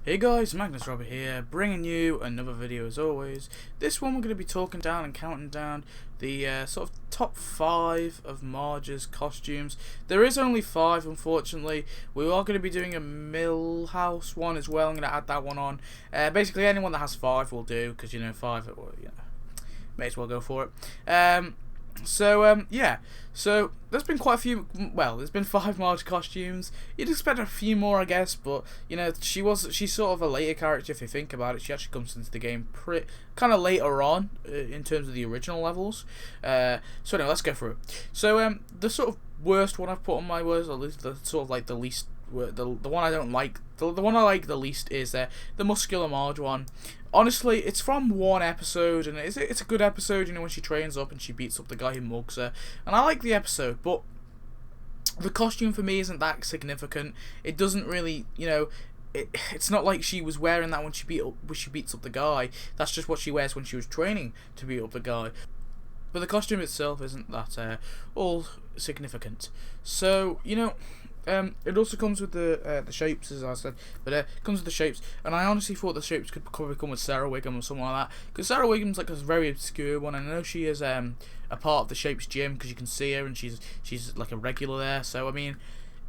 Hey guys, Magnus here, bringing you another video as always. This one we're going to be talking down and counting down the sort of top 5 of Marge's costumes. There is only 5, unfortunately. We are going to be doing a Millhouse one as well. I'm going to add that one on. Basically anyone that has 5 will do, because 5, may as well go for it. Yeah. So there's been quite a few. Well, there's been 5 Marge costumes. You'd expect a few more, I guess, but she's sort of a later character if you think about it. She actually comes into the game kind of later on in terms of the original levels. So anyway, let's go through it. So the sort of worst one I've put on my worst, or at least the sort of like the least, the one I don't like, the one I like the least is the Muscular Marge one. Honestly, it's from one episode, and it's a good episode, when she trains up and she beats up the guy who mugs her. And I like the episode, but the costume for me isn't that significant. It doesn't really, it's not like she was wearing that when she beats up the guy. That's just what she wears when she was training to beat up the guy. But the costume itself isn't that all significant. So, it also comes with the shapes, as I said, but it comes with the shapes, and I honestly thought the shapes could probably come with Sarah Wiggum or something like that, because Sarah Wiggum's like a very obscure one, and I know she is a part of the Shapes gym, because you can see her, and she's like a regular there, so I mean,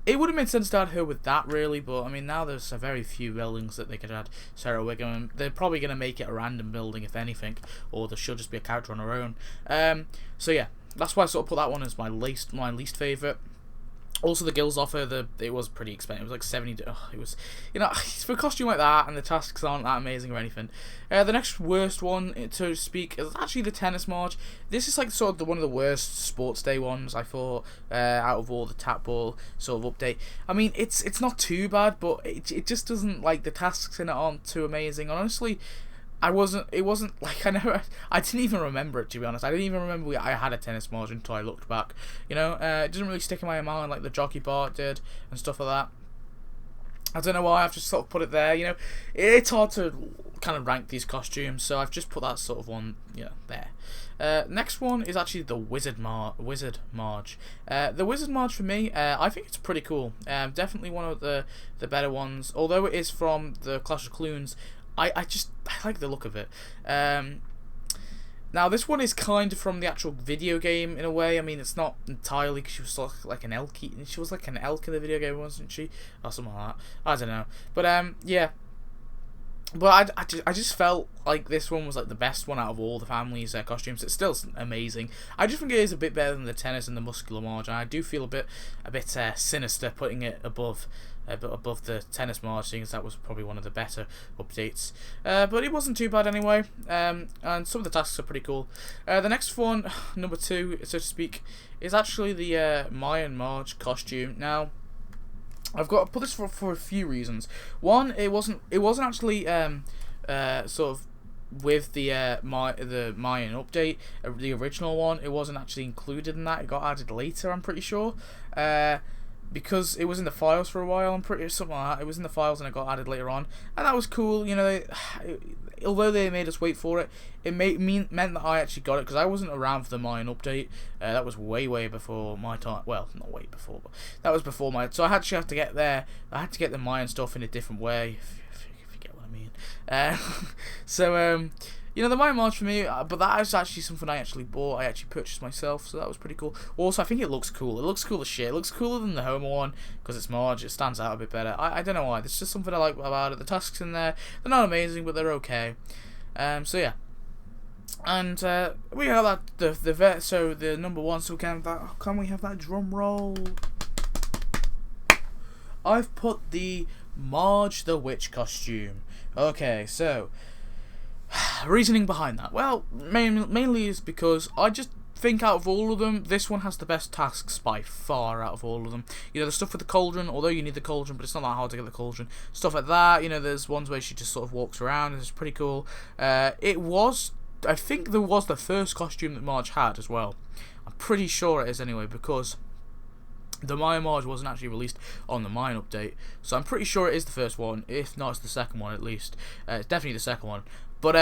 it would have made sense to add her with that, really, but I mean, now there's a very few buildings that they could add Sarah Wiggum, and they're probably going to make it a random building, if anything, or there should just be a character on her own. So yeah, that's why I sort of put that one as my least favourite. Also, the gills offer, it was pretty expensive. It was like 70. It was, for a costume like that, and the tasks aren't that amazing or anything. The next worst one, so to speak, is actually the Tennis Marge. This is like sort of one of the worst sports day ones, I thought, out of all the tap ball sort of update. I mean, it's not too bad, but it just doesn't, like, the tasks in it aren't too amazing. Honestly, it wasn't like, I didn't even remember it, to be honest. I didn't even remember I had a Tennis Marge until I looked back. It didn't really stick in my mind like the jockey part did and stuff like that. I don't know why, I've just sort of put it there, it's hard to kind of rank these costumes, so I've just put that sort of one, there. Next one is actually the Wizard Marge. The Wizard Marge, for me, I think it's pretty cool. Definitely one of the better ones, although it is from the Clash of Clunes. I like the look of it. Now this one is kind of from the actual video game in a way. I mean, it's not entirely, because she was like an elk. She was like an elk in the video game, wasn't she, or something like that? I don't know. But yeah. But I just felt like this one was like the best one out of all the family's costumes. It's still amazing. I just think it is a bit better than the Tennis and the Muscular Marge. And I do feel a bit sinister putting it above the Tennis Marge, seeing as that was probably one of the better updates. But it wasn't too bad anyway. And some of the tasks are pretty cool. The next one, number 2, so to speak, is actually the Mayan Marge costume. Now, I've got to put this for a few reasons. One, it wasn't actually sort of with the Mayan update, the original one. It wasn't actually included in that. It got added later, I'm pretty sure. Because it was in the files for a while, I'm pretty something like that. It was in the files and it got added later on, and that was cool. Although they made us wait for it, it meant that I actually got it, because I wasn't around for the Mayan update. That was way before my time. Well, not way before, but that was before my. So I actually had to get there. I had to get the Mayan stuff in a different way. If you get what I mean. The Mayan Marge for me, but that is actually something I actually bought. I actually purchased myself, so that was pretty cool. Also, I think it looks cool. It looks cool as shit. It looks cooler than the Homer one, because it's Marge. It stands out a bit better. I don't know why. There's just something I like about it. The tasks in there, they're not amazing, but they're okay. So yeah. And we got that so the number 1. So can we have that drum roll? I've put the Marge the Witch costume. Okay, so reasoning behind that, well, mainly is because I just think out of all of them, this one has the best tasks by far out of all of them. The stuff with the cauldron, although you need the cauldron, but it's not that hard to get the cauldron. Stuff like that, there's ones where she just sort of walks around, and it's pretty cool. I think there was the first costume that Marge had as well. I'm pretty sure it is anyway, because the Mayan Marge wasn't actually released on the Mayan update, so I'm pretty sure it is the first one. If not, it's the second one at least. It's definitely the second one, but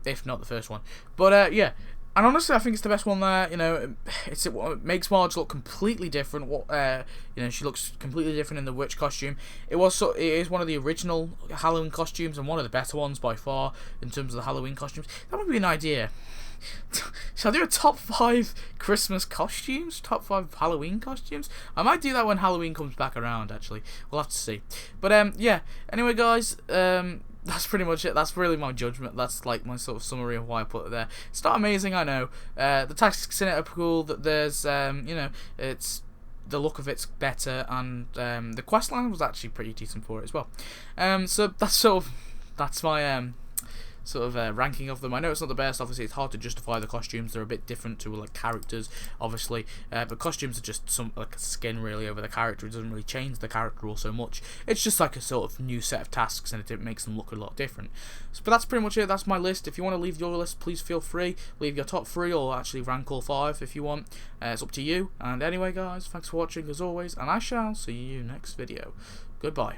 if not the first one. But yeah, And honestly, I think it's the best one there. You know, it makes Marge look completely different. You know, she looks completely different in the witch costume. It is one of the original Halloween costumes and one of the better ones by far in terms of the Halloween costumes. That would be an idea. Shall I do a top 5 Christmas costumes? Top 5 Halloween costumes? I might do that when Halloween comes back around, actually. We'll have to see. But, yeah. Anyway, guys, that's pretty much it. That's really my judgment. That's like my sort of summary of why I put it there. It's not amazing, I know. The tactics in it are cool. That there's, you know, the look of it's better, and the quest line was actually pretty decent for it as well. So that's my ranking of them. I know it's not the best. Obviously, it's hard to justify the costumes. They're a bit different to like characters, obviously. But costumes are just some like a skin really over the character. It doesn't really change the character all so much. It's just like a sort of new set of tasks, and it makes them look a lot different. But that's pretty much it. That's my list. If you want to leave your list, please feel free. Leave your top 3 or actually rank all 5 if you want. It's up to you. And anyway, guys, thanks for watching as always, and I shall see you next video. Goodbye.